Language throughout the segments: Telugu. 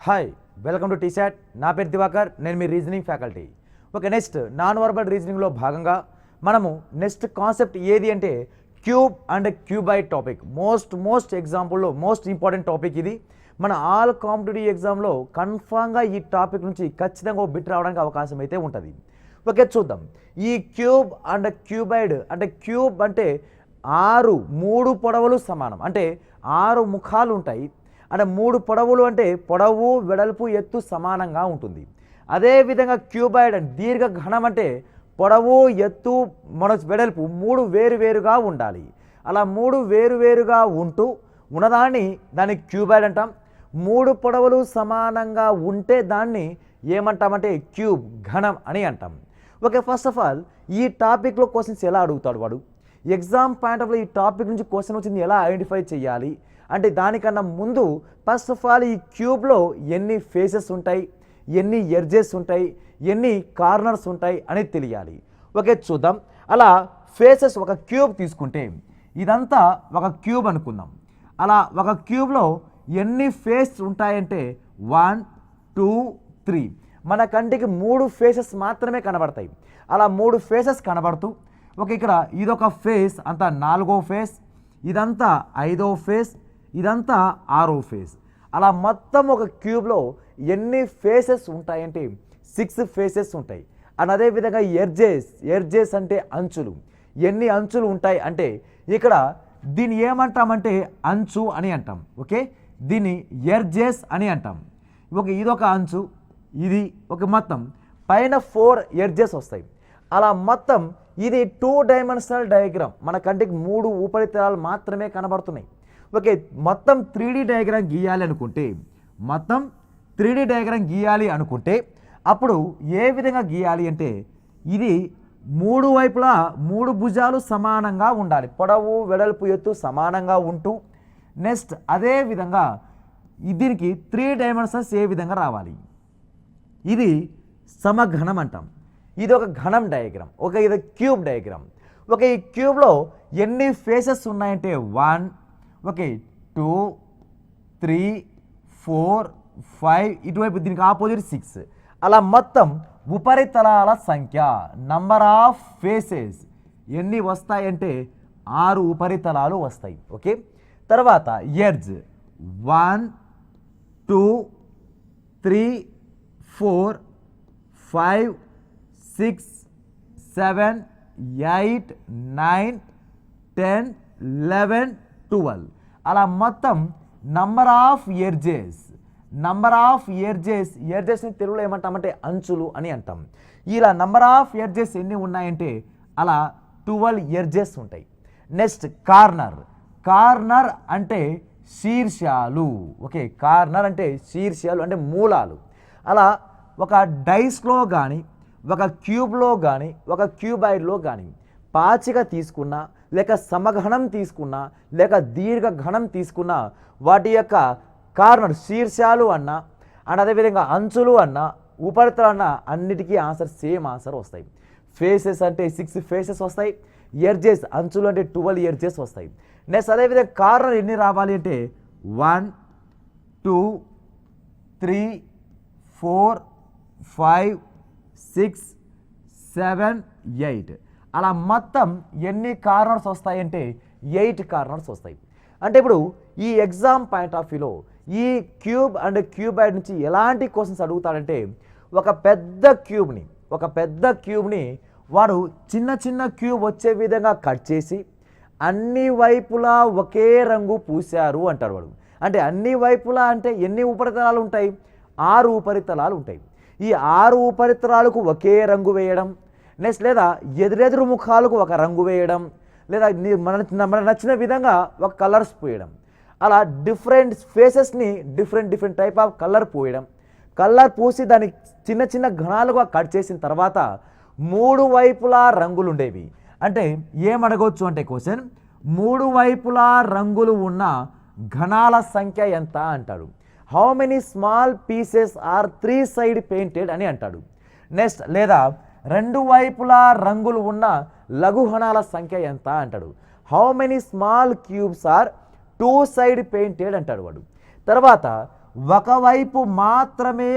Hi welcome to T-SAT. నా పేరు దివాకర్, నేను మీ reasoning faculty. Okay, next non verbal రీజనింగ్లో భాగంగా మనము నెక్స్ట్ కాన్సెప్ట్ ఏది అంటే cube and cuboid topic. Most ఎగ్జాంపుల్లో మోస్ట్ ఇంపార్టెంట్ టాపిక్ ఇది. మన ఆల్ కాంపిటేటివ్ ఎగ్జామ్లో కన్ఫామ్గా ఈ టాపిక్ నుంచి ఖచ్చితంగా ఒక బిట్ రావడానికి అవకాశం అయితే ఉంటుంది. ఓకే, చూద్దాం. ఈ క్యూబ్ అండ్ క్యూబాయిడ్ అంటే క్యూబ్ అంటే మూడు పొడవులు సమానం, అంటే 6 ముఖాలు ఉంటాయి. అంటే 3 పొడవులు అంటే పొడవు వెడల్పు ఎత్తు సమానంగా ఉంటుంది. అదేవిధంగా క్యూబాయిడ్ అంటే దీర్ఘ ఘనం అంటే పొడవు ఎత్తు వెడల్పు 3 వేరువేరుగా ఉండాలి. అలా 3 వేరువేరుగా దాన్ని క్యూబాయిడ్ అంటాం. 3 పొడవులు సమానంగా ఉంటే దాన్ని ఏమంటామంటే క్యూబ్ ఘనం అని అంటాం. ఓకే, ఫస్ట్ ఆఫ్ ఆల్ ఈ టాపిక్లో క్వశ్చన్స్ ఎలా అడుగుతాడు వాడు, ఎగ్జామ్ పాయింట్ ఆఫ్ ఈ టాపిక్ నుంచి క్వశ్చన్ వచ్చింది ఎలా ఐడెంటిఫై చేయాలి అంటే దానికన్నా ముందు ఫస్ట్ ఆఫ్ ఆల్ ఈ క్యూబ్లో ఎన్ని ఫేసెస్ ఉంటాయి, ఎన్ని ఎడ్జెస్ ఉంటాయి, ఎన్ని కార్నర్స్ ఉంటాయి అనేది తెలియాలి. ఓకే, చూద్దాం. అలా ఫేసెస్ ఒక క్యూబ్ తీసుకుంటే ఇదంతా ఒక క్యూబ్ అనుకుందాం. అలా ఒక క్యూబ్లో ఎన్ని ఫేస్ ఉంటాయంటే 1 2 3. మన కంటికి 3 ఫేసెస్ మాత్రమే కనబడతాయి. అలా 3 ఫేసెస్ కనబడుతూ ఓకే, ఇక్కడ ఇదొక ఫేస్ అంతా 4వ ఫేస్, ఇదంతా 5వ ఫేస్, ఇదంతా 6వ ఫేస్. అలా మొత్తం ఒక క్యూబ్లో ఎన్ని ఫేసెస్ ఉంటాయంటే 6 ఫేసెస్ ఉంటాయి. అండ్ అదేవిధంగా ఎడ్జెస్ అంటే అంచులు, ఎన్ని అంచులు ఉంటాయి అంటే ఇక్కడ దీన్ని ఏమంటామంటే అంచు అని అంటాం. ఓకే, దీన్ని ఎడ్జెస్ అని అంటాం. ఓకే, ఇదొక అంచు, ఇది ఒక మొత్తం పైన 4 ఎడ్జెస్ వస్తాయి. అలా మొత్తం ఇది 2 డైమెన్షనల్ డయాగ్రామ్. మన కంటికి 3 ఉపరితలాలు మాత్రమే కనబడుతున్నాయి. ఓకే, మొత్తం 3D డయాగ్రామ్ గీయాలి అనుకుంటే అప్పుడు ఏ విధంగా గీయాలి అంటే ఇది 3 వైపులా 3 భుజాలు సమానంగా ఉండాలి, పొడవు వెడల్పు ఎత్తు సమానంగా ఉంటూ నెక్స్ట్ అదే విధంగా దీనికి 3 డైమెన్షన్స్ ఏ విధంగా రావాలి, ఇది సమఘనం అంటాం. ఇది ఒక ఘనం డయాగ్రామ్. ఓకే, ఇది క్యూబ్ డయాగ్రామ్. ఓకే, ఈ క్యూబ్లో ఎన్ని ఫేసెస్ ఉన్నాయంటే 1 ఓకే 2 3 4 5, ఇటువైపు దీనికి ఆపోజిట్ 6. అలా మొత్తం ఉపరితలాల సంఖ్య నంబర్ ఆఫ్ ఫేసెస్ ఎన్ని వస్తాయంటే 6 ఉపరితలాలు వస్తాయి. ఓకే, తర్వాత ఎడ్జ్ 1 2 3 4 5 6 7 8 9 10 11 12. అలా మొత్తం నంబర్ ఆఫ్ ఎడ్జెస్ని తెలుగులో ఏమంటామంటే అంచులు అని అంటాం. ఇలా నంబర్ ఆఫ్ ఎడ్జెస్ ఎన్ని ఉన్నాయంటే అలా 12 ఎడ్జెస్ ఉంటాయి. నెక్స్ట్ కార్నర్ అంటే శీర్షాలు. ఓకే, కార్నర్ అంటే శీర్షాలు అంటే మూలాలు. అలా ఒక డైస్లో కానీ ఒక క్యూబ్లో కానీ ఒక క్యూబాయిడ్లో కానీ పాచిక తీసుకున్నా లేక సమఘనం తీసుకున్నా లేక దీర్ఘఘనం తీసుకున్నా వాటి యొక్క కార్నర్ శీర్షాలు అన్నా అండ్ అదేవిధంగా అంచులు అన్నా ఉపరితలు అన్నా అన్నిటికీ సేమ్ ఆన్సర్ వస్తాయి. ఫేసెస్ అంటే 6 ఫేసెస్ వస్తాయి, ఎడ్జెస్ అంచులు అంటే 12 ఎడ్జెస్ వస్తాయి. నెక్స్ట్ అదేవిధంగా కార్నర్ ఎన్ని రావాలి అంటే 1 2 3 4 5 6 7 8. అలా మొత్తం ఎన్ని కార్నర్స్ వస్తాయంటే 8 కార్నర్స్ వస్తాయి. అంటే ఇప్పుడు ఈ ఎగ్జామ్ పాయింట్ ఆఫ్ వ్యూలో ఈ క్యూబ్ అండ్ క్యూబాయిడ్ నుంచి ఎలాంటి క్వశ్చన్స్ అడుగుతాడంటే ఒక పెద్ద క్యూబ్ని వాడు చిన్న క్యూబ్ వచ్చే విధంగా కట్ చేసి అన్ని వైపులా ఒకే రంగు పూశారు అంటాడు వాడు. అంటే అన్ని వైపులా అంటే ఎన్ని ఉపరితలాలు ఉంటాయి, 6 ఉపరితలాలు ఉంటాయి. ఈ 6 ఉపరితలాలకు ఒకే రంగు వేయడం, నెక్స్ట్ లేదా ఎదురెదురు ముఖాలకు ఒక రంగు వేయడం, లేదా మన నచ్చిన విధంగా ఒక కలర్స్ పోయడం. అలా డిఫరెంట్ ఫేసెస్ని డిఫరెంట్ టైప్ ఆఫ్ కలర్ పూసి దాన్ని చిన్న ఘనాలుగా కట్ చేసిన తర్వాత 3 వైపులా రంగులు ఉండేవి. అంటే ఏమడగవచ్చు అంటే క్వశ్చన్ 3 వైపులా రంగులు ఉన్న ఘనాల సంఖ్య ఎంత అంటాడు. How many small pieces are 3 side painted అని అంటాడు. నెక్స్ట్ లేదా 2 వైపులా రంగులు ఉన్న లఘుఘనాల సంఖ్య ఎంత అంటాడు. How many small cubes are 2 side painted అంటాడు వాడు. తర్వాత ఒకవైపు మాత్రమే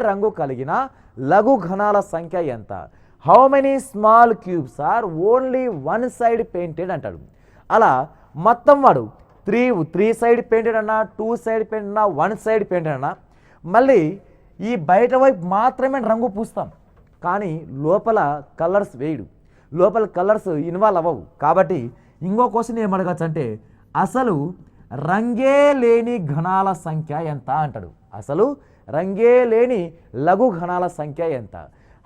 రంగు కలిగిన లఘు ఘనాల సంఖ్య ఎంత? How many small cubes are only one side painted అంటాడు. అలా మొత్తం వాడు త్రీ సైడ్ పెయింటెడ్ అన్నా, 2 సైడ్ పెయింటెడ్ అన్నా, 1 సైడ్ పెయింటెడ్ అన్నా, మళ్ళీ ఈ బయట వైపు మాత్రమే రంగు పూస్తాం, కానీ లోపల కలర్స్ వేయడు, లోపల కలర్స్ ఇన్వాల్వ్ అవ్వవు. కాబట్టి ఇంకో క్వశ్చన్ ఏమడగచ్చు అంటే అసలు రంగే లేని ఘనాల సంఖ్య ఎంత అంటాడు. అసలు రంగే లేని లఘు ఘనాల సంఖ్య ఎంత?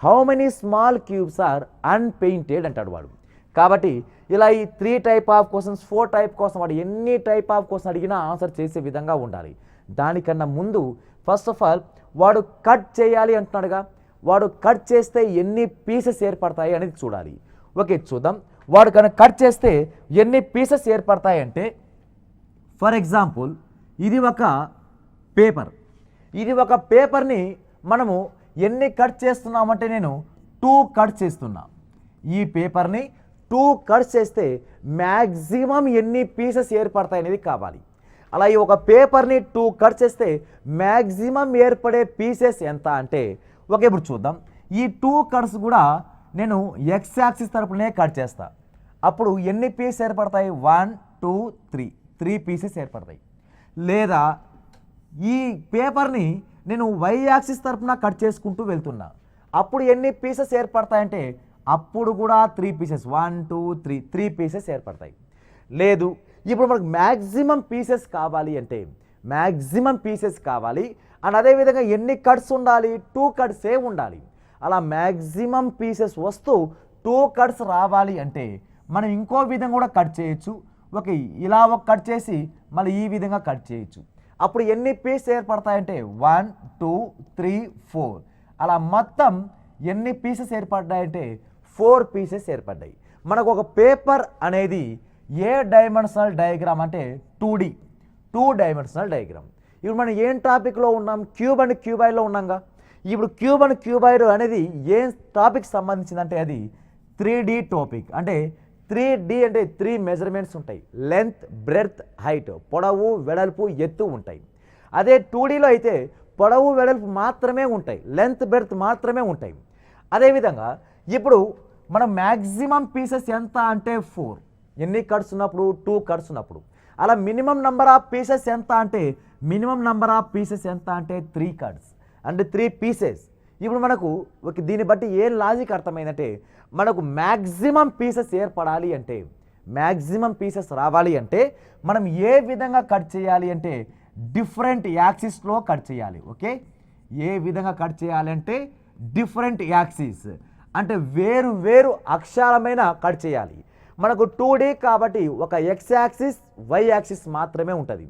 How many small cubes are unpainted అంటాడు వాడు. కాబట్టి ఇలా ఈ 3 టైప్ ఆఫ్ క్వశ్చన్స్ 4 టైప్ కోసం వాడు ఎన్ని టైప్ ఆఫ్ క్వశ్చన్ అడిగినా ఆన్సర్ చేసే విధంగా ఉండాలి. దానికన్నా ముందు ఫస్ట్ ఆఫ్ ఆల్ వాడు కట్ చేయాలి అంటున్నాడుగా, వాడు కట్ చేస్తే ఎన్ని పీసెస్ ఏర్పడతాయి అనేది చూడాలి. ఓకే చూద్దాం. వాడు కనుక కట్ చేస్తే ఎన్ని పీసెస్ ఏర్పడతాయి అంటే, ఫర్ ఎగ్జాంపుల్ ఇది ఒక పేపర్ని మనము ఎన్ని కట్ చేస్తున్నామంటే నేను 2 కట్ చేస్తున్నా. ఈ పేపర్ని 2 కట్ చేస్తే మ్యాక్సిమం ఎన్ని పీసెస్ ఏర్పడతాయి అనేది కావాలి. అలా ఈ ఒక పేపర్ని 2 కట్ చేస్తే మ్యాక్సిమం ఏర్పడే పీసెస్ ఎంత అంటే, ఓకే ఇప్పుడు చూద్దాం. ఈ 2 కట్స్ కూడా నేను ఎక్స్ యాక్సిస్ తరపునే కట్ చేస్తా. అప్పుడు ఎన్ని పీసెస్ ఏర్పడతాయి? 1 2 3 పీసెస్ ఏర్పడతాయి. లేదా ఈ పేపర్ని నేను వై యాక్సిస్ తరపున కట్ చేసుకుంటూ వెళ్తున్నా, అప్పుడు ఎన్ని పీసెస్ ఏర్పడతాయంటే అప్పుడు కూడా 3 పీసెస్ 1 2 3 పీసెస్ ఏర్పడతాయి. లేదు ఇప్పుడు మనకు మ్యాక్సిమం పీసెస్ కావాలి అంటే మ్యాక్సిమం పీసెస్ కావాలి అండ్ అదేవిధంగా ఎన్ని కట్స్ ఉండాలి? 2 కట్సే ఉండాలి. అలా మ్యాక్సిమం పీసెస్ వస్తూ 2 కట్స్ రావాలి అంటే మనం ఇంకో విధంగా కూడా కట్ చేయొచ్చు. ఓకే ఇలా ఒక కట్ చేసి మళ్ళీ ఈ విధంగా కట్ చేయొచ్చు. అప్పుడు ఎన్ని పీసెస్ ఏర్పడతాయంటే 1 2 3 4 అలా మొత్తం ఎన్ని పీసెస్ ఏర్పడ్డాయంటే 4 పీసెస్ ఏర్పడ్డాయి. మనకు ఒక పేపర్ అనేది ఏ డైమెన్షనల్ డయాగ్రామ్ అంటే 2 డైమెన్షనల్ డయాగ్రామ్. ఇప్పుడు మనం ఏం టాపిక్లో ఉన్నాం? క్యూబ్ అండ్ క్యూబాయిడ్లో ఉన్నాంగా. ఇప్పుడు క్యూబ్ అండ్ క్యూబాయిడ్ అనేది ఏం టాపిక్ సంబంధించిందంటే అది 3D టాపిక్. అంటే 3D అంటే 3 మెజర్మెంట్స్ ఉంటాయి, లెంత్ బ్రెడ్త్ హైట్, పొడవు వెడల్పు ఎత్తు ఉంటాయి. అదే 2Dలో అయితే పొడవు వెడల్పు మాత్రమే ఉంటాయి, లెంత్ బ్రెడ్త్ మాత్రమే ఉంటాయి. అదేవిధంగా ఇప్పుడు మనం మ్యాక్సిమం పీసెస్ ఎంత అంటే 4, ఎన్ని కట్స్ ఉన్నప్పుడు? 2 కట్స్ ఉన్నప్పుడు. అలా మినిమం నెంబర్ ఆఫ్ పీసెస్ ఎంత అంటే 3 కట్స్ అంటే 3 పీసెస్. ఇప్పుడు మనకు దీన్ని బట్టి ఏం లాజిక్ అర్థమైందంటే మనకు మ్యాక్సిమం పీసెస్ ఏర్పడాలి అంటే మ్యాక్సిమం పీసెస్ రావాలి అంటే మనం ఏ విధంగా కట్ చేయాలి అంటే డిఫరెంట్ యాక్సిస్లో కట్ చేయాలి. ఓకే ఏ విధంగా కట్ చేయాలి అంటే డిఫరెంట్ యాక్సిస్ అంటే వేరు వేరు అక్షరాలమైన కట్ చేయాలి. మనకు 2D కాబట్టి ఒక ఎక్స్ యాక్సిస్ వై యాక్సిస్ మాత్రమే ఉంటుంది.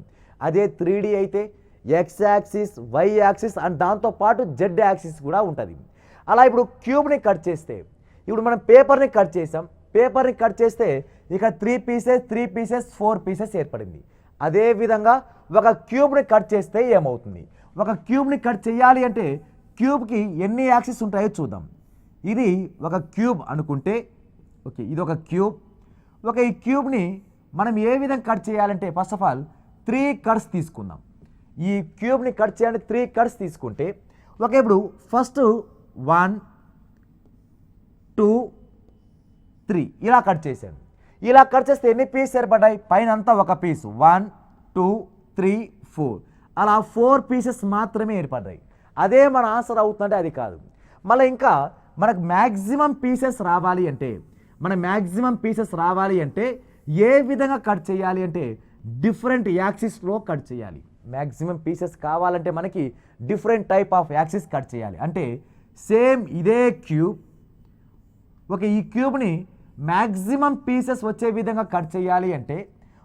అదే 3D అయితే x axis why axis and దాంతోపాటు జెడ్ యాక్సిస్ కూడా ఉంటుంది. అలా ఇప్పుడు క్యూబ్ని కట్ చేస్తే ఇప్పుడు మనం పేపర్ని కట్ చేసాం, పేపర్ని కట్ చేస్తే ఇక 3 పీసెస్ 4 పీసెస్ ఏర్పడింది. అదేవిధంగా ఒక క్యూబ్ని కట్ చేస్తే ఏమవుతుంది? ఒక క్యూబ్ని కట్ చేయాలి అంటే క్యూబ్కి ఎన్ని యాక్సిస్ ఉంటాయో చూద్దాం. ఇది ఒక క్యూబ్ అనుకుంటే ఓకే ఇది ఒక క్యూబ్. ఒక ఈ క్యూబ్ని మనం ఏ విధంగా కట్ చేయాలంటే ఫస్ట్ ఆఫ్ ఆల్ 3 కట్స్ తీసుకుందాం. ఈ క్యూబ్ని కట్ చేయాలంటే 3 కట్స్ తీసుకుంటే ఓకే ఇప్పుడు ఫస్ట్ 1 2 3 ఇలా కట్ చేశాను. ఇలా కట్ చేస్తే ఎన్ని పీస్ ఏర్పడ్డాయి? పైన అంతా ఒక పీస్ 1 2 3 4 అలా 4 పీసెస్ మాత్రమే ఏర్పడ్డాయి. అదే మన ఆన్సర్ అవుతుందంటే అది కాదు. మళ్ళీ ఇంకా మనకు మ్యాక్సిమం పీసెస్ రావాలి అంటే ఏ విధంగా కట్ చేయాలి అంటే డిఫరెంట్ యాక్సిస్లో కట్ చేయాలి. మ్యాక్సిమం పీసెస్ కావాలంటే మనకి different type of axis cut చేయాలి. అంటే సేమ్ ఇదే క్యూబ్ ఓకే ఈ క్యూబ్ని మ్యాక్సిమం పీసెస్ వచ్చే విధంగా కట్ చేయాలి అంటే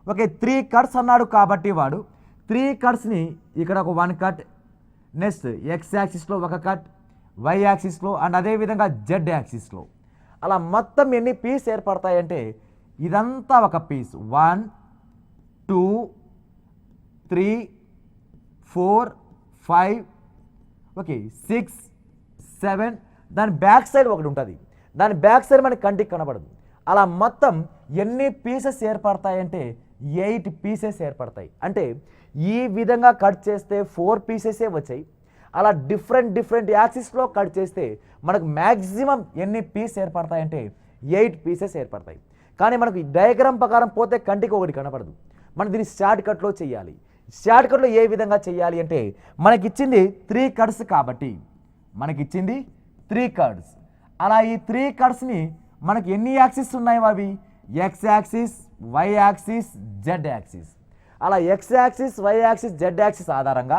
ఓకే 3 కట్స్ అన్నాడు కాబట్టి వాడు 3 కట్స్ని ఇక్కడ ఒక 1 కట్, నెక్స్ట్ ఎక్స్ యాక్సిస్లో ఒక కట్, వై యాక్సిస్లో అండ్ అదేవిధంగా జెడ్ యాక్సిస్లో అలా మొత్తం ఎన్ని పీస్ ఏర్పడతాయంటే ఇదంతా ఒక పీస్ 1 2 3 4 5 ఓకే 6 7 దాని బ్యాక్ సైడ్ ఒకటి ఉంటుంది, దాని బ్యాక్ సైడ్ మనకి కంటికి కనబడదు. అలా మొత్తం ఎన్ని పీసెస్ ఏర్పడతాయంటే 8 పీసెస్ ఏర్పడతాయి. అంటే ఈ విధంగా కట్ చేస్తే 4 పీసెసే వచ్చాయి. అలా డిఫరెంట్ యాక్సిస్లో కట్ చేస్తే మనకు మ్యాక్సిమం ఎన్ని పీస్ ఏర్పడతాయంటే 8 పీసెస్ ఏర్పడతాయి. కానీ మనకు డయాగ్రామ్ ప్రకారం పోతే కంటికి ఒకటి కనపడదు. మనం దీన్ని షార్ట్ కట్లో చేయాలి. షార్ట్ కట్లో ఏ విధంగా చేయాలి అంటే మనకిచ్చింది 3 కట్స్ కాబట్టి మనకిచ్చింది 3 కట్స్. అలా ఈ 3 కట్స్ని మనకి ఎన్ని యాక్సిస్ ఉన్నాయి అవి X axis, why axis, Z axis. అలా X axis, why axis, Z axis ఆధారంగా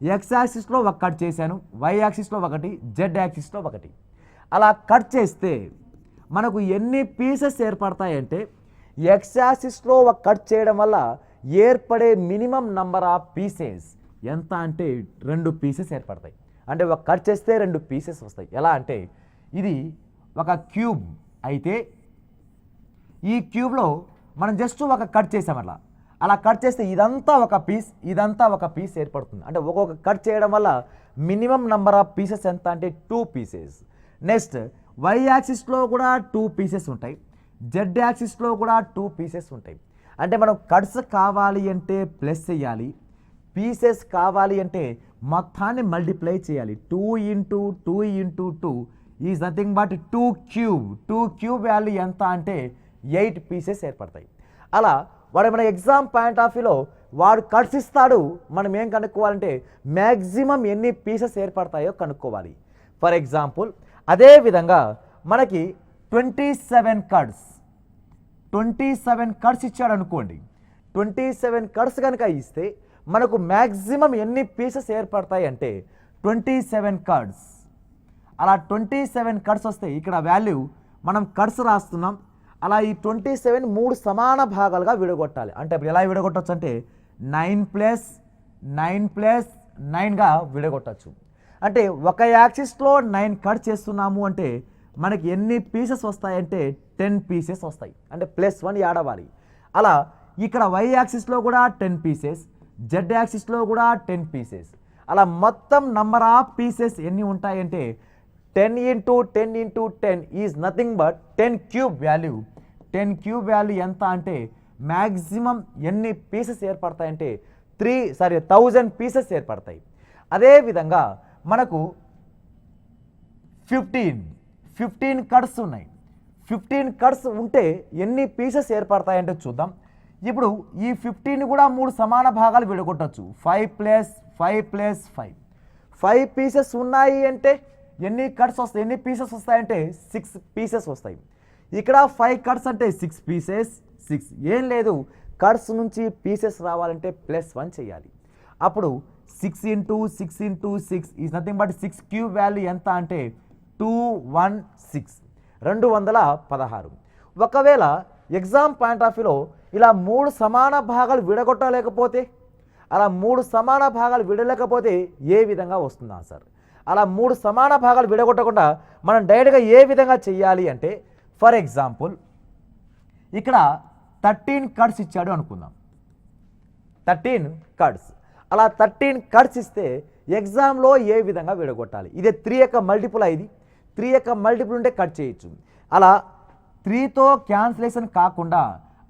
ఎక్స్ యాక్సిస్లో ఒక కట్ చేశాను, వై యాక్సిస్లో ఒకటి, జెడ్ యాక్సిస్లో ఒకటి. అలా కట్ చేస్తే మనకు ఎన్ని పీసెస్ ఏర్పడతాయంటే ఎక్స్ యాక్సిస్లో ఒక కట్ చేయడం వల్ల ఏర్పడే మినిమం నంబర్ ఆఫ్ పీసెస్ ఎంత అంటే 2 పీసెస్ ఏర్పడతాయి. అంటే ఒక కట్ చేస్తే 2 పీసెస్ వస్తాయి. ఎలా అంటే ఇది ఒక క్యూబ్ అయితే ఈ క్యూబ్లో మనం జస్ట్ ఒక కట్ చేసాం. అలా కట్ చేస్తే ఇదంతా ఒక పీస్ ఏర్పడుతుంది. అంటే ఒక్కొక్క కట్ చేయడం వల్ల మినిమం నంబర్ ఆఫ్ పీసెస్ ఎంత అంటే 2 పీసెస్. నెక్స్ట్ వై యాక్సిస్లో కూడా 2 పీసెస్ ఉంటాయి, జెడ్ యాక్సిస్లో కూడా 2 పీసెస్ ఉంటాయి. అంటే మనం కట్స్ కావాలి అంటే ప్లస్ చేయాలి, పీసెస్ కావాలి అంటే మొత్తాన్ని మల్టిప్లై చేయాలి. 2 × 2 × 2 is nothing but 2 cube. 2 cube value ఎంత అంటే 8 పీసెస్ ఏర్పడతాయి. అలా వాడు మన ఎగ్జామ్ పాయింట్ ఆఫ్ వ్యూలో వాడు కట్స్ ఇస్తాడు, మనం ఏం కనుక్కోవాలంటే మ్యాక్సిమం ఎన్ని పీసెస్ ఏర్పడతాయో కనుక్కోవాలి. ఫర్ ఎగ్జాంపుల్ అదేవిధంగా మనకి 27 కట్స్ ఇచ్చాడు అనుకోండి. 27 కట్స్ కనుక ఇస్తే మనకు మ్యాక్సిమం ఎన్ని పీసెస్ ఏర్పడతాయి అంటే 27 కట్స్. అలా 27 కట్స్ వస్తాయి. ఇక్కడ వాల్యూ మనం కట్స్ రాస్తున్నాం. అలా ఈ 27 3 సమాన భాగాలుగా విడగొట్టాలి. అంటే ఇప్పుడు ఎలా విడగొట్టచ్చు అంటే 9 + 9గా విడగొట్టచ్చు. అంటే ఒక యాక్సిస్లో 9 కట్ చేస్తున్నాము అంటే మనకి ఎన్ని పీసెస్ వస్తాయంటే 10 పీసెస్ వస్తాయి. అంటే +1 యాడ్ అవ్వాలి. అలా ఇక్కడ వై యాక్సిస్లో కూడా 10 పీసెస్, జెడ్ యాక్సిస్లో కూడా 10 పీసెస్. అలా మొత్తం నంబర్ ఆఫ్ పీసెస్ ఎన్ని ఉంటాయంటే 10 × 10 × 10 is nothing but 10 cube value. 10 cube value ఎంత అంటే మ్యాక్సిమం ఎన్ని పీసెస్ ఏర్పడతాయంటే 1000 పీసెస్ ఏర్పడతాయి. అదేవిధంగా మనకు 15 కట్స్ ఉన్నాయి. 15 కట్స్ ఉంటే ఎన్ని పీసెస్ ఏర్పడతాయంటే చూద్దాం. ఇప్పుడు ఈ 15 కూడా 3 సమాన భాగాలు విడగొట్టచ్చు. 5 + 5 5 పీసెస్ ఉన్నాయి అంటే ఎన్ని కట్స్ వస్తాయి, ఎన్ని పీసెస్ వస్తాయంటే 6 పీసెస్ వస్తాయి. ఇక్కడ 5 కట్స్ అంటే 6 పీసెస్. 6 ఏం లేదు, కట్స్ నుంచి పీసెస్ రావాలంటే +1 చేయాలి. అప్పుడు 6 × 6 × 6 is nothing but 6 cube value ఎంత అంటే 216, 216. ఒకవేళ ఎగ్జామ్ పాయింట్ ఆఫ్ వ్యూలో ఇలా 3 సమాన భాగాలు విడగొట్టలేకపోతే, అలా 3 సమాన భాగాలు విడలేకపోతే ఏ విధంగా వస్తుంది ఆన్సర్? అలా 3 సమాన భాగాలు విడగొట్టకుండా మనం డైరెక్ట్గా ఏ విధంగా చేయాలి అంటే ఫర్ ఎగ్జాంపుల్ ఇక్కడ 13 కట్స్ ఇచ్చాడు అనుకుందాం. 13 కట్స్. అలా 13 కట్స్ ఇస్తే ఎగ్జామ్లో ఏ విధంగా విడగొట్టాలి? ఇదే 3 యొక్క మల్టిపుల్. ఇది 3 యొక్క మల్టిపుల్ ఉంటే కట్ చేయొచ్చు. అలా 3తో క్యాన్సిలేషన్ కాకుండా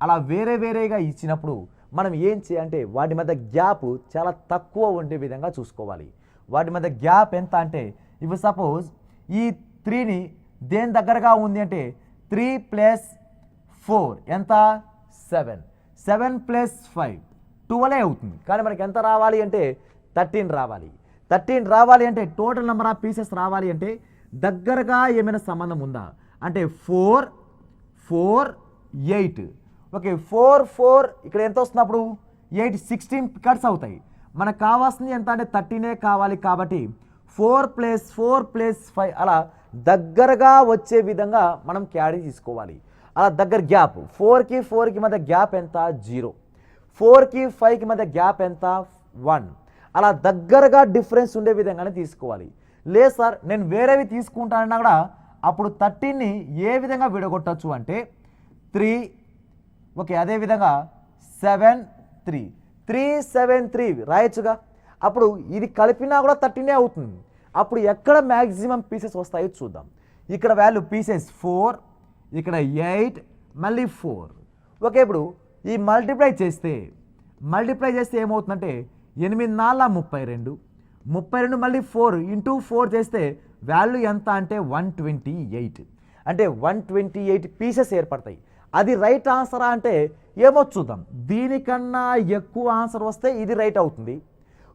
అలా వేరేగా ఇచ్చినప్పుడు మనం ఏం చేయాలంటే వాటి మధ్య గ్యాప్ చాలా తక్కువ ఉండే విధంగా చూసుకోవాలి. వాటి మధ్య గ్యాప్ ఎంత అంటే ఇప్పుడు సపోజ్ ఈ 3ని దేని దగ్గరగా ఉంది అంటే 3 + 4 ఎంత 7, 7 + 5 12 అవుతుంది. కానీ మనకి ఎంత రావాలి అంటే 13 రావాలి. 13 రావాలి అంటే టోటల్ నెంబర్ ఆఫ్ పీసెస్ రావాలి అంటే దగ్గరగా ఏమైనా సంబంధం ఉందా అంటే 4, 4, 8. ఓకే, 4, 4 ఇక్కడ ఎంత వస్తున్నప్పుడు 8, 16 కట్స్ అవుతాయి. మనకు కావాల్సింది ఎంత అంటే 13 కావాలి. కాబట్టి 4 + 4 + 5 అలా దగ్గరగా వచ్చే విధంగా మనం క్యారీ తీసుకోవాలి. అలా దగ్గర గ్యాప్ 4కి 4కి మధ్య గ్యాప్ ఎంత 0, 4కి 5కి మధ్య గ్యాప్ ఎంత 1. అలా దగ్గరగా డిఫరెన్స్ ఉండే విధంగానే తీసుకోవాలి. లేదు సార్ నేను వేరేవి తీసుకుంటానన్నా కూడా అప్పుడు 13ని ఏ విధంగా విడగొట్టచ్చు అంటే 3. ఓకే, అదేవిధంగా 7, 3, 3, 7, 3 రాయొచ్చుగా. అప్పుడు ఇది కలిపినా కూడా 13 అవుతుంది. అప్పుడు ఎక్కడ మ్యాక్సిమం పీసెస్ వస్తాయో చూద్దాం. ఇక్కడ వాల్యూ పీసెస్ 4, ఇక్కడ 8, మళ్ళీ 4. ఓకే, ఇప్పుడు ఈ మల్టిప్లై చేస్తే ఏమవుతుందంటే 8 4 32, 32 మళ్ళీ 4 ఇంటూ 4 చేస్తే వాల్యూ ఎంత అంటే 128. అంటే 128 పీసెస్ ఏర్పడతాయి. అది రైట్ ఆన్సరా అంటే ఏమో చూద్దాం. దీనికన్నా ఎక్కువ ఆన్సర్ వస్తే ఇది రైట్ అవుతుంది.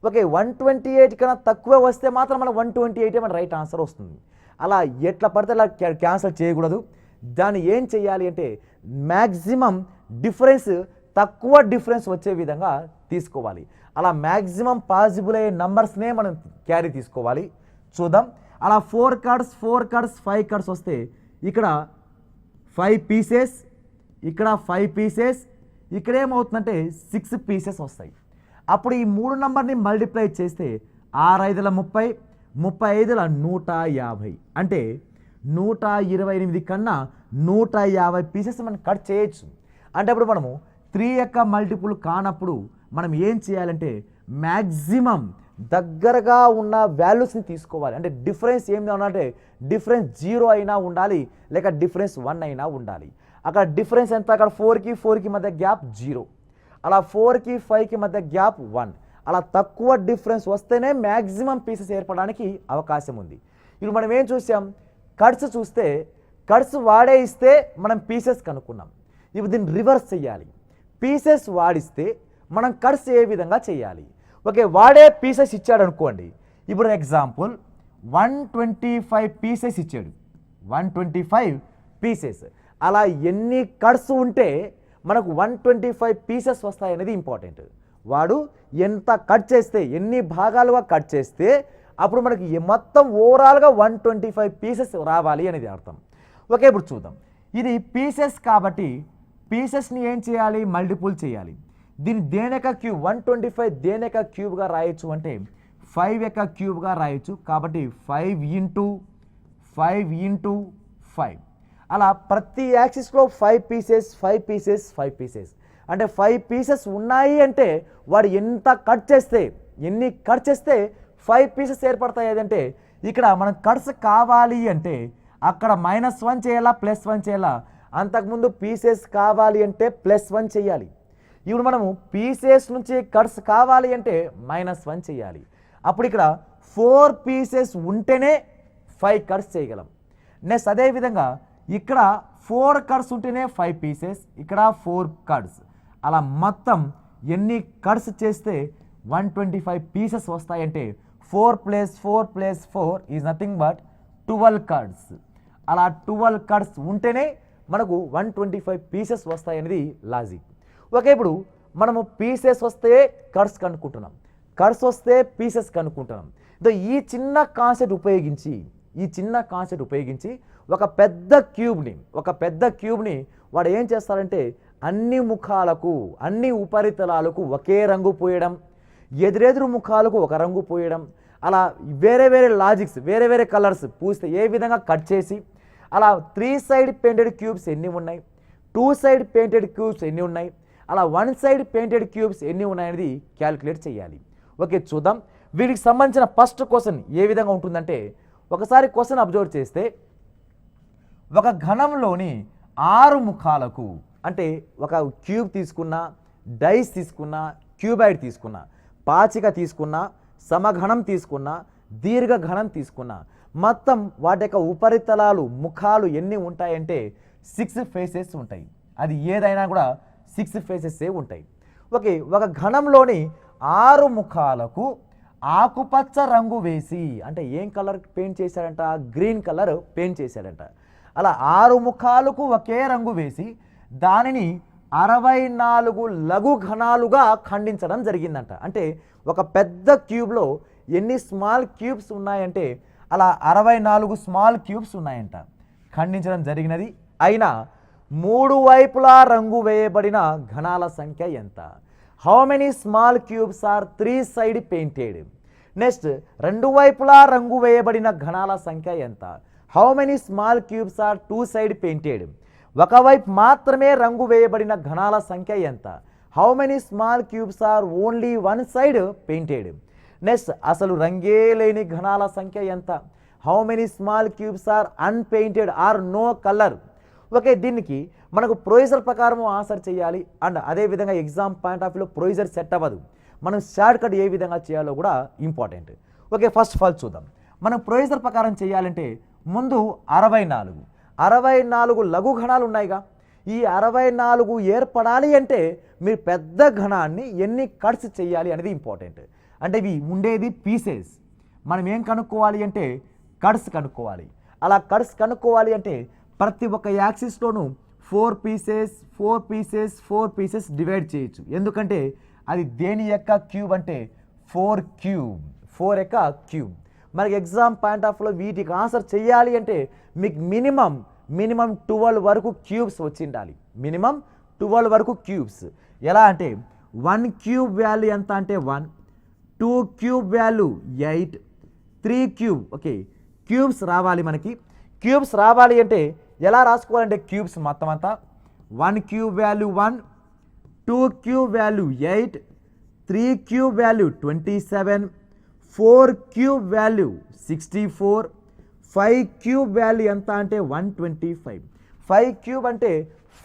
ఓకే, 128 కన్నా తక్కువ వస్తే మాత్రం మన 128 మన రైట్ ఆన్సర్ వస్తుంది. అలా ఎట్లా పడితే అలా క్యాన్సిల్ చేయకూడదు. దాన్ని ఏం చేయాలి అంటే మ్యాక్సిమం డిఫరెన్స్, తక్కువ డిఫరెన్స్ వచ్చే విధంగా తీసుకోవాలి. అలా మ్యాక్సిమం పాసిబుల్ అయ్యే నంబర్స్నే మనం క్యారీ తీసుకోవాలి. చూద్దాం. అలా 4 కార్డ్స్ 5 కార్డ్స్ వస్తే ఇక్కడ 5 పీసెస్, ఇక్కడ 5 పీసెస్, ఇక్కడ ఏమవుతుందంటే 6 పీసెస్ వస్తాయి. అప్పుడు ఈ 3 నంబర్ని మల్టిప్లై చేస్తే 6 5 30, 35 150, అంటే 128 కన్నా 150 పీసెస్ మనం కట్ చేయొచ్చు. అంటే అప్పుడు మనము 3 యొక్క మల్టిపుల్ కానప్పుడు మనం ఏం చేయాలంటే మ్యాక్సిమం దగ్గరగా ఉన్న వాల్యూస్ని తీసుకోవాలి. అంటే డిఫరెన్స్ ఏమి అంటే డిఫరెన్స్ 0 అయినా ఉండాలి, లేక డిఫరెన్స్ 1 అయినా ఉండాలి. అక్కడ డిఫరెన్స్ ఎంత? అక్కడ 4కి మధ్య గ్యాప్ 0, అలా 4కి 5కి మధ్య గ్యాప్ 1. అలా తక్కువ డిఫరెన్స్ వస్తేనే మ్యాక్సిమం పీసెస్ ఏర్పడడానికి అవకాశం ఉంది. ఇప్పుడు మనం ఏం చూసాం? కట్స్ చూస్తే కట్స్ వాడే ఇస్తే మనం పీసెస్ కనుక్కున్నాం. ఇప్పుడు దీన్ని రివర్స్ చేయాలి. పీసెస్ వాడిస్తే మనం కట్స్ ఏ విధంగా చేయాలి? ఓకే, వాడే పీసెస్ ఇచ్చాడు అనుకోండి. ఇప్పుడు ఎగ్జాంపుల్ 125 పీసెస్ ఇచ్చాడు, 125 పీసెస్. అలా ఎన్ని కట్స్ ఉంటే మనకు 125 పీసెస్ వస్తాయి అనేది ఇంపార్టెంట్. వాడు ఎంత కట్ చేస్తే, ఎన్ని భాగాలుగా కట్ చేస్తే అప్పుడు మనకి మొత్తం ఓవరాల్గా 125 పీసెస్ రావాలి అనేది అర్థం. ఓకే, ఇప్పుడు చూద్దాం. ఇది పీసెస్ కాబట్టి పీసెస్ని ఏం చేయాలి? మల్టిపుల్ చేయాలి. దీన్ని దేని యొక్క క్యూబ్, 125 దేని యొక్క క్యూబ్గా రాయొచ్చు అంటే 5 యొక్క క్యూబ్గా రాయొచ్చు. కాబట్టి 5 ఇంటూ 5 అలా ప్రతి యాక్సిస్లో 5 పీసెస్ 5 పీసెస్ 5 పీసెస్, అంటే 5 పీసెస్ ఉన్నాయి అంటే వాడు ఎంత కట్ చేస్తే, ఎన్ని కట్ చేస్తే 5 పీసెస్ ఏర్పడతాయి. అదంటే ఇక్కడ మనం కట్స్ కావాలి అంటే అక్కడ -1 చేయాలా, +1 చేయాలా? అంతకుముందు పీసెస్ కావాలి అంటే +1 చేయాలి. ఇప్పుడు మనము పీసెస్ నుంచి కట్స్ కావాలి అంటే -1 చేయాలి. అప్పుడు ఇక్కడ 4 పీసెస్ ఉంటేనే 5 కట్స్ చేయగలం. నెక్స్ట్ అదేవిధంగా ఇక్కడ 4 కట్స్ ఉంటేనే 5 పీసెస్, ఇక్కడ 4 కట్స్. అలా మొత్తం ఎన్ని కట్స్ చేస్తే 125 పీసెస్ వస్తాయంటే 4 + 4 + 4 ఈజ్ నథింగ్ బట్ 12 కట్స్. అలా 12 కట్స్ ఉంటేనే మనకు 125 పీసెస్ వస్తాయి అనేది లాజిక్. ఓకే, ఇప్పుడు మనము పీసెస్ వస్తే కట్స్ కనుక్కుంటున్నాం, కట్స్ వస్తే పీసెస్ కనుక్కుంటున్నాం. ఈ చిన్న కాన్సెప్ట్ ఉపయోగించి ఒక పెద్ద క్యూబ్ని వాడు ఏం చేస్తారంటే అన్ని ముఖాలకు, అన్ని ఉపరితలాలకు ఒకే రంగు పోయడం, ఎదురెదురు ముఖాలకు ఒక రంగు పోయడం, అలా వేరే వేరే లాజిక్స్, వేరే వేరే కలర్స్ పూస్తే ఏ విధంగా కట్ చేసి, అలా 3 సైడ్ పెయింటెడ్ క్యూబ్స్ ఎన్ని ఉన్నాయి, 2 సైడ్ పెయింటెడ్ క్యూబ్స్ ఎన్ని ఉన్నాయి, అలా 1 సైడ్ పెయింటెడ్ క్యూబ్స్ ఎన్ని ఉన్నాయనేది క్యాలిక్యులేట్ చేయాలి. ఓకే, చూద్దాం. వీటికి సంబంధించిన ఫస్ట్ క్వశ్చన్ ఏ విధంగా ఉంటుందంటే ఒకసారి క్వశ్చన్ అబ్జర్వ్ చేస్తే ఒక ఘనంలోని 6 ముఖాలకు, అంటే ఒక క్యూబ్ తీసుకున్నా, డైస్ తీసుకున్నా, క్యూబాయిడ్ తీసుకున్నా, పాచిక తీసుకున్నా, సమఘనం తీసుకున్నా, దీర్ఘఘనం తీసుకున్నా, మొత్తం వాటి యొక్క ఉపరితలాలు ముఖాలు ఎన్ని ఉంటాయంటే 6 ఫేసెస్ ఉంటాయి. అది ఏదైనా కూడా 6 ఫేసెసే ఉంటాయి. ఓకే, ఒక ఘనంలోని 6 ముఖాలకు ఆకుపచ్చ రంగు వేసి, అంటే ఏం కలర్ పెయింట్ చేశాడంట? గ్రీన్ కలర్ పెయింట్ చేశాడంట. అలా 6 ముఖాలకు ఒకే రంగు వేసి దానిని 64 లఘు ఘనాలుగా ఖండించడం జరిగిందంట. అంటే ఒక పెద్ద క్యూబ్లో ఎన్ని స్మాల్ క్యూబ్స్ ఉన్నాయంటే అలా 64 స్మాల్ క్యూబ్స్ ఉన్నాయంట, ఖండించడం జరిగినది. అయినా 3 వైపులా రంగు వేయబడిన ఘనాల సంఖ్య ఎంత? How many small cubes are 3 side painted? Next 2 వైపులా రంగు వేయబడిన ఘనాల సంఖ్య ఎంత? How many small cubes are 2 side painted? ఒకవైపు మాత్రమే రంగు వేయబడిన ఘనాల సంఖ్య ఎంత? How many small cubes are only 1 side painted? Next అసలు రంగే లేని ఘనాల సంఖ్య ఎంత? How many small cubes are unpainted or no colour? Okay, దీనికి మనకు ప్రొసీజర్ ప్రకారం ఆన్సర్ చేయాలి అండ్ అదేవిధంగా ఎగ్జామ్ పాయింట్ ఆఫ్ వ్యూలో ప్రొసీజర్ సెట్ అవ్వదు. మనం షార్ట్ కట్ ఏ విధంగా చేయాలో కూడా important. Okay, first of all చూద్దాం. మనం ప్రొసీజర్ ప్రకారం చేయాలంటే ముందు 64 లఘు ఘనాలు ఉన్నాయిగా. ఈ 64 ఏర్పడాలి అంటే మీరు పెద్ద ఘనాన్ని ఎన్ని కట్స్ చేయాలి అనేది ఇంపార్టెంట్. అంటే ఇవి ఉండేది పీసెస్, మనం ఏం కనుక్కోవాలి అంటే కట్స్ కనుక్కోవాలి. అలా కట్స్ కనుక్కోవాలి అంటే ప్రతి ఒక్క యాక్సిస్లోనూ 4 పీసెస్ డివైడ్ చేయొచ్చు. ఎందుకంటే అది దేని యొక్క క్యూబ్ అంటే 4 యొక్క క్యూబ్. మనకి ఎగ్జామ్ పాయింట్ ఆఫ్ వ్యూలో వీటికి ఆన్సర్ చేయాలి అంటే మీకు మినిమం 12 వరకు క్యూబ్స్ వచ్చి ఉండాలి. మినిమం 12 వరకు క్యూబ్స్. ఎలా అంటే 1 క్యూబ్ వాల్యూ ఎంత అంటే 1, 2 cube value 8, 3 cube. Okay, cubes రావాలి. మనకి క్యూబ్స్ రావాలి అంటే ఎలా రాసుకోవాలంటే క్యూబ్స్ మొత్తం అంతా 1 cube value 1, 2 cube value 8, 3 cube value 27, 4 cube value 64, 5 cube value ఎంత అంటే 125. 5 క్యూబ్ అంటే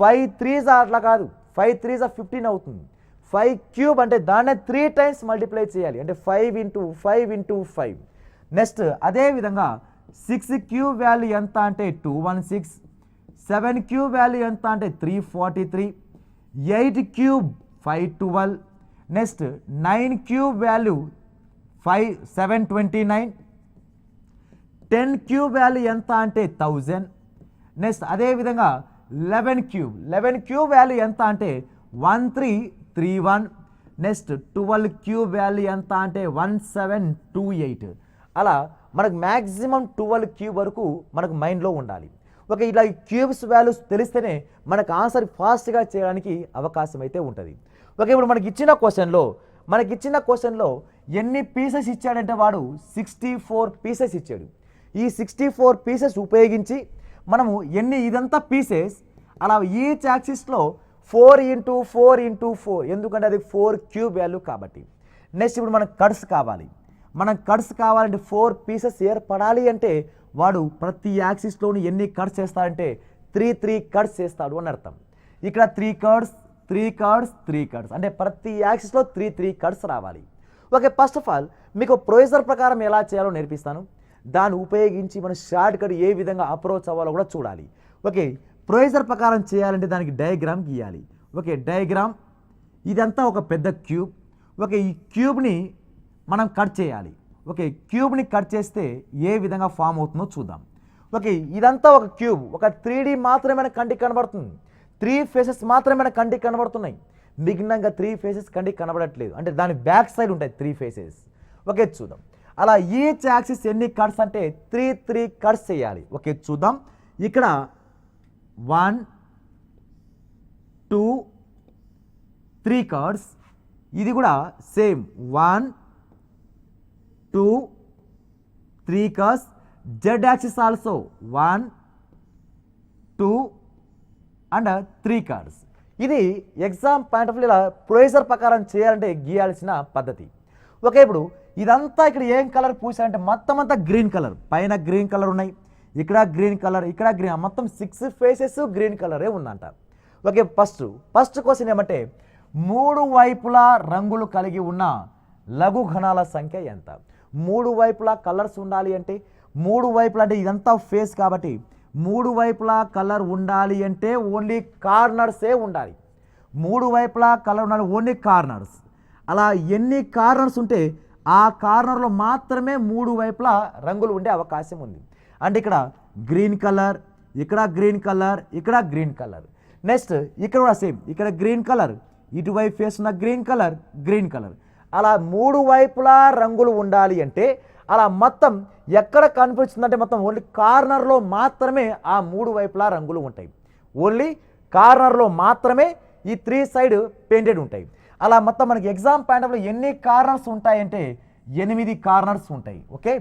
5 3s అట్లా కాదు, 5 3s 15 అవుతుంది. 5 క్యూబ్ అంటే దాన్నే 3 టైమ్స్ మల్టిప్లై చేయాలి, అంటే 5 × 5. నెక్స్ట్ అదేవిధంగా 6 క్యూబ్ వాల్యూ ఎంత అంటే 216, 7 క్యూబ్ వాల్యూ ఎంత అంటే 343, 8 cube 512, next 9 cube value 729, 10 cube value ఎంత అంటే 1000. నెక్స్ట్ అదేవిధంగా 11 క్యూబ్ వాల్యూ ఎంత అంటే 1331. నెక్స్ట్ 12 క్యూబ్ వాల్యూ ఎంత అంటే 1728. అలా మనకు మ్యాక్సిమం 12 క్యూబ్ వరకు మనకు మైండ్లో ఉండాలి. ఓకే, ఇలా క్యూబ్స్ వాల్యూస్ తెలిస్తేనే మనకు ఆన్సర్ ఫాస్ట్గా చేయడానికి అవకాశం అయితే ఉంటుంది. ఓకే, ఇప్పుడు మనకి ఇచ్చిన క్వశ్చన్లో ఎన్ని పీసెస్ ఇచ్చాడంటే వాడు 64 పీసెస్ ఇచ్చాడు. ఈ 64 పీసెస్ ఉపయోగించి మనము ఇదంతా పీసెస్ అలా ఈచ్ యాక్సిస్లో 4 × 4, ఎందుకంటే అది 4 క్యూబ్ వాల్యూ కాబట్టి. నెక్స్ట్ ఇప్పుడు మనకు కట్స్ కావాలి. కావాలంటే 4 పీసెస్ ఏర్పడాలి అంటే వాడు ప్రతి యాక్సిస్లోని ఎన్ని కట్స్ చేస్తాడంటే 3 కట్స్ చేస్తాడు అని అర్థం. ఇక్కడ 3 కట్స్ అంటే ప్రతి యాక్సిస్లో 3 కట్స్ రావాలి. ఓకే, ఫస్ట్ ఆఫ్ ఆల్ మీకు ప్రొసీజర్ ప్రకారం ఎలా చేయాలో నేర్పిస్తాను. దాన్ని ఉపయోగించి మనం షార్ట్ కట్ ఏ విధంగా అప్రోచ్ అవ్వాలో కూడా చూడాలి. ఓకే, ప్రొసీజర్ ప్రకారం చేయాలంటే దానికి డయాగ్రామ్ గీయాలి. ఓకే, డయాగ్రామ్ ఇదంతా ఒక పెద్ద క్యూబ్. ఓకే, ఈ క్యూబ్ని మనం కట్ చేయాలి. ఓకే, క్యూబ్ని కట్ చేస్తే ఏ విధంగా ఫామ్ అవుతుందో చూద్దాం. ఓకే, ఇదంతా ఒక క్యూబ్, ఒక 3D మాత్రమే మన కంటికి కనబడుతుంది. 3 ఫేసెస్ మాత్రమే మన కంటికి కనబడుతున్నాయి. మిగిలినంగా 3 ఫేసెస్ కంటికి కనబడట్లేదు, అంటే దాని బ్యాక్ సైడ్ ఉంటాయి 3 ఫేసెస్. ఓకే, చూద్దాం. అలా ఈచ్ యాక్సిస్ ఎన్ని కట్స్ అంటే 3 కట్స్ చేయాలి. ఓకే, చూద్దాం. ఇక్కడ 1 2 3 కట్స్. ఇది కూడా same 1 2 3 cuts. Z axis also 1 2 and 3 cuts. ఇది ఎగ్జామ్ పాయింట్ ఆఫ్ వ్యూలో ప్రొసీజర్ ప్రకారం చేయాలంటే గీయాల్సిన పద్ధతి. ఓకే, ఇప్పుడు ఇదంతా ఇక్కడ ఏం కలర్ పూసారంటే మొత్తం అంతా గ్రీన్ కలర్. పైన గ్రీన్ కలర్ ఉన్నాయి, ఇక్కడ గ్రీన్ కలర్, ఇక్కడ గ్రీన్, మొత్తం 6 ఫేసెస్ గ్రీన్ కలరే ఉందంట. ఓకే, ఫస్ట్ క్వశ్చన్ ఏమంటే 3 వైపులా రంగులు కలిగి ఉన్న లఘు ఘనాల సంఖ్య ఎంత? 3 వైపులా కలర్స్ ఉండాలి అంటే 3 వైపులా అంటే ఇదంతా ఫేస్ కాబట్టి 3 వైపులా కలర్ ఉండాలి అంటే ఓన్లీ కార్నర్సే ఉండాలి. 3 వైపులా కలర్ ఉండాలి, ఓన్లీ కార్నర్స్. అలా ఎన్ని కార్నర్స్ ఉంటే ఆ కార్నర్లో మాత్రమే 3 వైపులా రంగులు ఉండే అవకాశం ఉంది. అంటే ఇక్కడ గ్రీన్ కలర్, ఇక్కడ గ్రీన్ కలర్, ఇక్కడ గ్రీన్ కలర్. నెక్స్ట్ ఇక్కడ కూడా సేమ్, ఇక్కడ గ్రీన్ కలర్, ఇటువైపు ఫేస్ ఉన్న గ్రీన్ కలర్. అలా 3 వైపులా రంగులు ఉండాలి అంటే అలా మొత్తం ఎక్కడ కనిపిస్తుందంటే మొత్తం ఓన్లీ కార్నర్లో మాత్రమే ఆ 3 వైపులా రంగులు ఉంటాయి. ఓన్లీ కార్నర్లో మాత్రమే ఈ 3 సైడ్ పెయింటెడ్ ఉంటాయి. అలా మొత్తం మనకి ఎగ్జామ్ పాయింట్ ఆఫ్ వ్యూలో ఎన్ని కార్నర్స్ ఉంటాయంటే 8 కార్నర్స్ ఉంటాయి. ఓకే,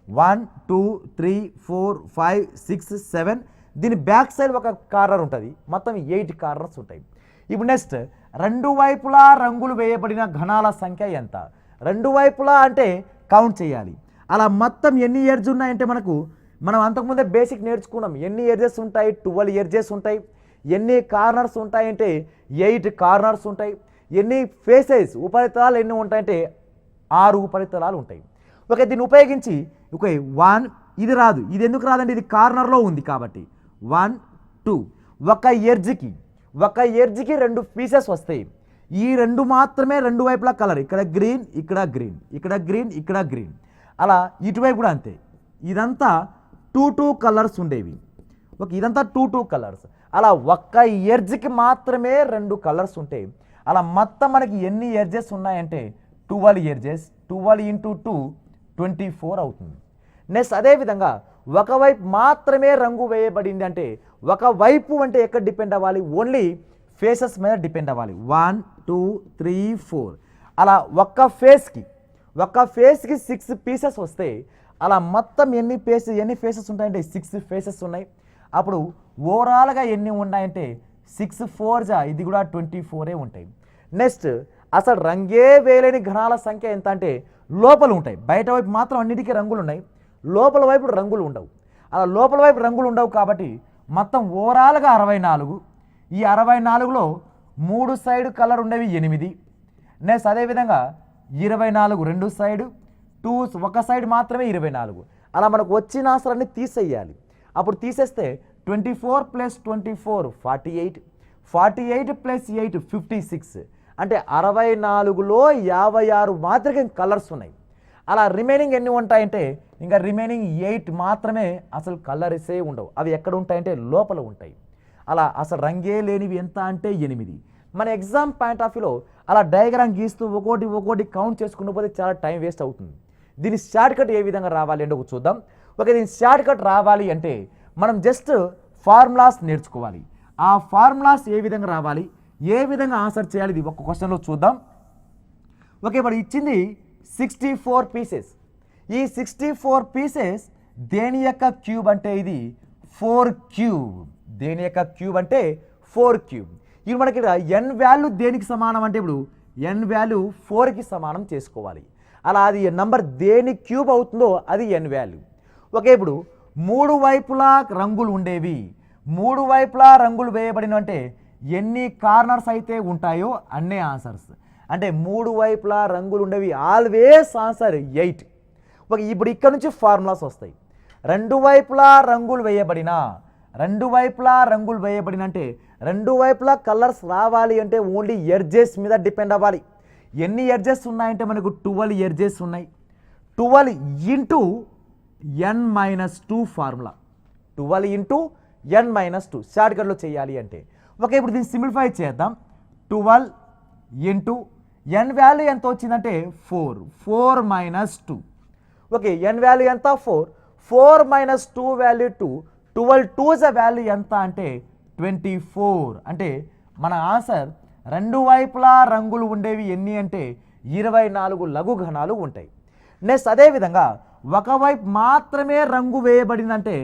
1 2 3 4 5 6 7. దీని బ్యాక్ సైడ్ ఒక కార్నర్ ఉంటుంది, మొత్తం 8 కార్నర్స్ ఉంటాయి. ఇప్పుడు నెక్స్ట్ 2 వైపులా రంగులు వేయబడిన ఘనాల సంఖ్య ఎంత? 2 వైపులా అంటే కౌంట్ చేయాలి. అలా మొత్తం ఎన్ని ఎడ్జ్ ఉన్నాయంటే మనకు మనం అంతకుముందే బేసిక్ నేర్చుకున్నాం. ఎన్ని ఎడ్జెస్ ఉంటాయి? 12 ఎడ్జెస్ ఉంటాయి. ఎన్ని కార్నర్స్ ఉంటాయంటే 8 కార్నర్స్ ఉంటాయి. ఎన్ని ఫేసెస్ ఉపరితలాలు ఎన్ని ఉంటాయంటే 6 ఉపరితలాలు ఉంటాయి. ఓకే, దీన్ని ఉపయోగించి ఓకే 1 ఇది రాదు. ఇది ఎందుకు రాదంటే ఇది కార్నర్లో ఉంది కాబట్టి 1 2 ఒక ఎడ్జ్కి 2 పీసెస్ వస్తాయి. ఈ 2 మాత్రమే 2 వైపులా కలర్, ఇక్కడ గ్రీన్ ఇక్కడ గ్రీన్, ఇక్కడ గ్రీన్ ఇక్కడ గ్రీన్, అలా ఇటువైపు కూడా అంతే. ఇదంతా 2 కలర్స్ ఉండేవి. ఓకే, ఇదంతా 2 కలర్స్. అలా ఒక్క ఎడ్జ్కి మాత్రమే 2 కలర్స్ ఉంటాయి. అలా మొత్తం మనకి ఎన్ని ఎడ్జెస్ ఉన్నాయంటే 12 ఎడ్జెస్. 12 × 2 24 అవుతుంది. నెక్స్ట్ అదేవిధంగా ఒకవైపు మాత్రమే రంగు వేయబడింది అంటే ఒకవైపు అంటే ఎక్కడ డిపెండ్ అవ్వాలి? ఓన్లీ ఫేసెస్ మీద డిపెండ్ అవ్వాలి. 1 2 3 4 అలా ఒక్క ఫేస్కి 6 పీసెస్ వస్తాయి. అలా మొత్తం ఎన్ని ఫేసెస్ ఉంటాయంటే 6 ఫేసెస్ ఉన్నాయి. అప్పుడు ఓవరాల్గా ఎన్ని ఉన్నాయంటే 6 4 ఇది కూడా 24 ఉంటాయి. నెక్స్ట్ అసలు రంగే వేలేని ఘనాల సంఖ్య ఎంత అంటే లోపల ఉంటాయి. బయట వైపు మాత్రం అన్నిటికీ రంగులు ఉన్నాయి, లోపల వైపు రంగులు ఉండవు. అలా లోపల వైపు రంగులు ఉండవు కాబట్టి మొత్తం ఓవరాల్గా 64. ఈ 64లో 3 సైడ్ కలర్ ఉండేవి 8. నెక్స్ట్ అదేవిధంగా 24 2 సైడ్, 2 ఒక సైడ్ మాత్రమే 24. అలా మనకు వచ్చిన ఆన్సర్ని తీసేయాలి. అప్పుడు తీసేస్తే 24 + 24 48, 48 + 8 56. అంటే 64లో 56 మాత్రమే కలర్స్ ఉన్నాయి. అలా రిమైనింగ్ ఎన్ని ఉంటాయంటే ఇంకా రిమైనింగ్ 8 మాత్రమే అసలు కలర్సే ఉండవు. అవి ఎక్కడ ఉంటాయంటే లోపల ఉంటాయి. అలా అసలు రంగే లేనివి ఎంత అంటే 8. మన ఎగ్జామ్ పాయింట్ ఆఫ్ వ్యూలో అలా డయాగ్రామ్ గీస్తూ ఒక్కోటి కౌంట్ చేసుకున్న పోతే చాలా టైం వేస్ట్ అవుతుంది. దీని షార్ట్ కట్ ఏ విధంగా రావాలి అంటే చూద్దాం. ఓకే, దీని షార్ట్ కట్ రావాలి అంటే మనం జస్ట్ ఫార్ములాస్ నేర్చుకోవాలి. ఆ ఫార్ములాస్ ఏ విధంగా రావాలి, ఏ విధంగా ఆన్సర్ చేయాలి ఇది ఒక్క క్వశ్చన్లో చూద్దాం. ఓకే, ఇప్పుడు ఇచ్చింది 64 పీసెస్. ఈ 64 పీసెస్ దేని యొక్క క్యూబ్ అంటే ఇది 4 క్యూబ్. దేని యొక్క క్యూబ్ అంటే 4 క్యూబ్. ఇప్పుడు మనకి ఇక్కడ ఎన్ వాల్యూ దేనికి సమానం అంటే ఇప్పుడు ఎన్ వాల్యూ 4కి సమానం చేసుకోవాలి. అలా అది నంబర్ దేని క్యూబ్ అవుతుందో అది ఎన్ వాల్యూ. ఓకే, ఇప్పుడు 3 వైపులా రంగులు ఉండేవి, 3 వైపులా రంగులు వేయబడినంటే ఎన్ని కార్నర్స్ అయితే ఉంటాయో అన్నే ఆన్సర్స్. అంటే 3 వైపులా రంగులు ఉండేవి ఆల్వేస్ ఆన్సర్ 8. ఓకే, ఇప్పుడు ఇక్కడ నుంచి ఫార్ములాస్ వస్తాయి. 2 వైపులా రంగులు వేయబడిన అంటే 2 వైపులా కలర్స్ రావాలి అంటే ఓన్లీ ఎడ్జెస్ మీద డిపెండ్ అవ్వాలి. ఎన్ని ఎడ్జెస్ ఉన్నాయంటే మనకు 12 ఎడ్జెస్ ఉన్నాయి. 12 × n-2 ఫార్ములా, 12 × n-2 షార్ట్ కట్లో చేయాలి అంటే. ఓకే, ఇప్పుడు దీన్ని సింప్లిఫై చేద్దాం. 12 × n వాల్యూ ఎంత వచ్చిందంటే 4 - 2. ఓకే, n వాల్యూ ఎంత 4 - 2 వాల్యూ 2. 12 2s వాల్యూ ఎంత అంటే 24. అంటే మన ఆన్సర్ 2 వైపులా రంగులు ఉండేవి ఎన్ని అంటే 24 లఘు ఘనాలు ఉంటాయి. నెక్స్ట్ అదేవిధంగా ఒకవైపు మాత్రమే రంగు వేయబడిందంటే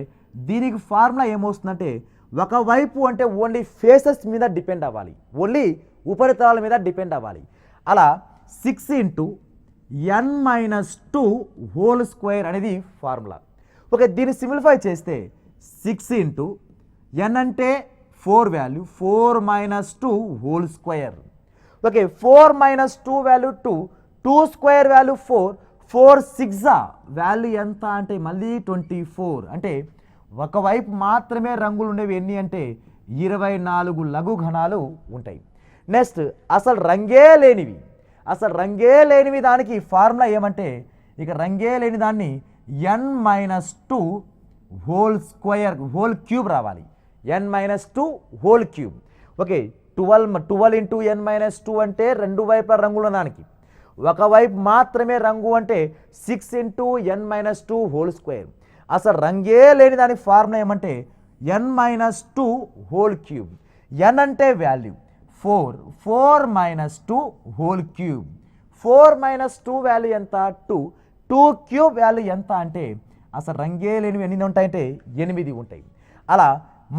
దీనికి ఫార్ములా ఏమొస్తుందంటే ఒకవైపు అంటే ఓన్లీ ఫేసెస్ మీద డిపెండ్ అవ్వాలి, ఓన్లీ ఉపరితలాల మీద డిపెండ్ అవ్వాలి. అలా 6 × n-2 హోల్ స్క్వేర్ అనేది ఫార్ములా. ఓకే, దీన్ని సింప్లిఫై చేస్తే 6 × n అంటే 4 value, 4 - 2 whole square. Okay, 4 - 2 value 2, 2 square value 4, 4 6 value ఎంత అంటే మళ్ళీ 24. అంటే ఒకవైపు మాత్రమే రంగులు ఉండేవి ఎన్ని అంటే 24 లఘు ఘనాలు ఉంటాయి. నెక్స్ట్ అసలు రంగే లేనివి దానికి ఫార్ములా ఏమంటే ఇక రంగే లేని దాన్ని n-2 హోల్ క్యూబ్ రావాలి. n-2 whole cube. Okay, 12 × n-2 అంటే 2 వైపుల రంగులు దానికి, ఒకవైపు మాత్రమే రంగు అంటే 6 × n-2 హోల్ స్క్వేర్. అసలు రంగే లేని దాని ఫార్ములా ఏమంటే n-2 హోల్ క్యూబ్. n అంటే వాల్యూ 4 - 2 హోల్ క్యూబ్. 4 - 2 వాల్యూ ఎంత 2 క్యూబ్ వాల్యూ ఎంత అంటే అసలు రంగే లేనివి ఎన్ని ఉంటాయంటే 8 ఉంటాయి. అలా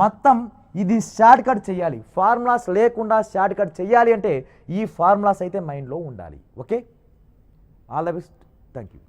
మొత్తం ఇది షార్ట్ కట్ చేయాలి. ఫార్ములాస్ లేకుండా షార్ట్ కట్ చేయాలి అంటే ఈ ఫార్ములాస్ అయితే మైండ్లో ఉండాలి. Okay, all the best, thank you.